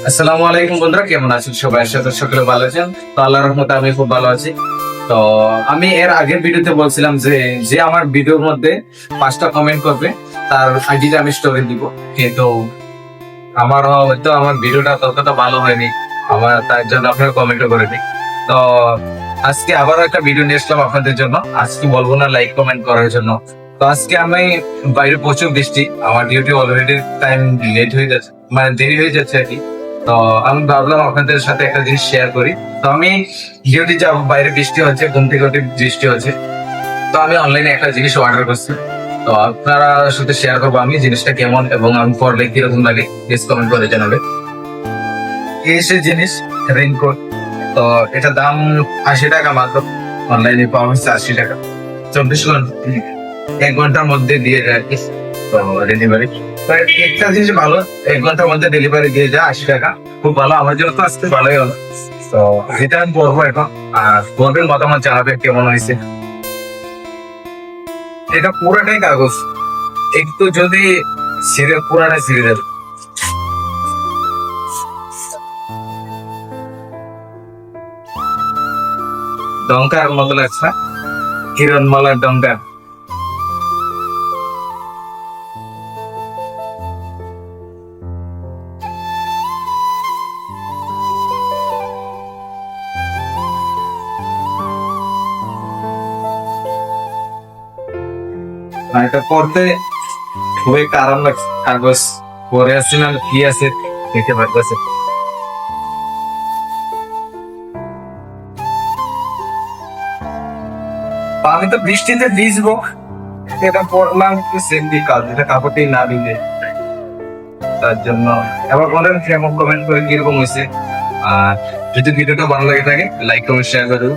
আসসালামু আলাইকুম বন্ধুরা, কেমন আছেন সবাই? আশা করি সকলে ভালো আছেন। তো আল্লাহর রহমতে আমি খুব ভালো আছি। তো আমি এর আগের ভিডিওতে বলছিলাম যে যে আমার ভিডিওর মধ্যে 5টা কমেন্ট করবে তার আইডিটা আমি স্টোরি দিব, কিন্তু হয়তো আমার ভিডিওটা ততটা ভালো হয়নি, আমার তার জন্য আপনারা কমেন্টও করেনি। তো আজকে আবারও একটা ভিডিও নিয়ে আসলাম আপনাদের জন্য। আজকে বলবো না লাইক কমেন্ট করার জন্য। তো আজকে আমি বাইরে প্রচুর বৃষ্টি, আমার ডিউটি অলরেডি টাইম লেট হয়ে যাচ্ছে, মানে দেরি হয়ে যাচ্ছে আর কি। তো আমি ভাবলাম আপনাদের সাথে একটা জিনিস শেয়ার করি। তো আমি ডিউটি যাব, বাইরে বৃষ্টি হচ্ছে, ঘুম থেকে উঠে বৃষ্টি হচ্ছে। তো আমি অনলাইনে একটা জিনিস অর্ডার করছি। তো আপনারা সাথে শেয়ার করবো আমি জিনিসটা কেমন এবং আমি পরলে কিরকম লাগে, প্লিজ কমেন্ট করে জানাবে। এই সে জিনিস, রেইনকোট। তো এটা দাম 80 টাকা মাত্র, অনলাইনে পাওয়া হচ্ছে 80 টাকা। 24 ঘন্টা, 1 ঘন্টার মধ্যে দিয়ে যায় আর কি। তো ডেলিভারি একটা জিনিস ভালো, 1 ঘন্টার মধ্যে ডেলিভারি দিয়ে যায়, 80 টাকা, খুব ভালো। আমার জন্য তো আজকে ভালোই হলো। তো এটা আমি পড়বো এখন, আর পড়বেন, মতামত জানাবে কেমন হয়েছে। এটা পুরাটাই কাগজ, একটু যদি ছিঁড়ে, পুরাটাই ছিঁড়ে যাবে। ডঙ্কার মতো লাগছে, হিরণমালার ডঙ্কা। আর এটা পড়তে খুবই একটা আরাম লাগছে, কাগজ পরে আসছে না কি আছে দেখতে পারতেছে। আমি তো বৃষ্টিতে ভিজবো, এটা পড়লাম সেমনি কাজ, এটা কাপড়টি না দিলে তার জন্য। এবার বলেন কেমন, কমেন্ট করে কিরকম হয়েছে। আর যদি ভিডিওটা ভালো লাগে থাকে, লাইক কমেন্ট শেয়ার করে দেবো।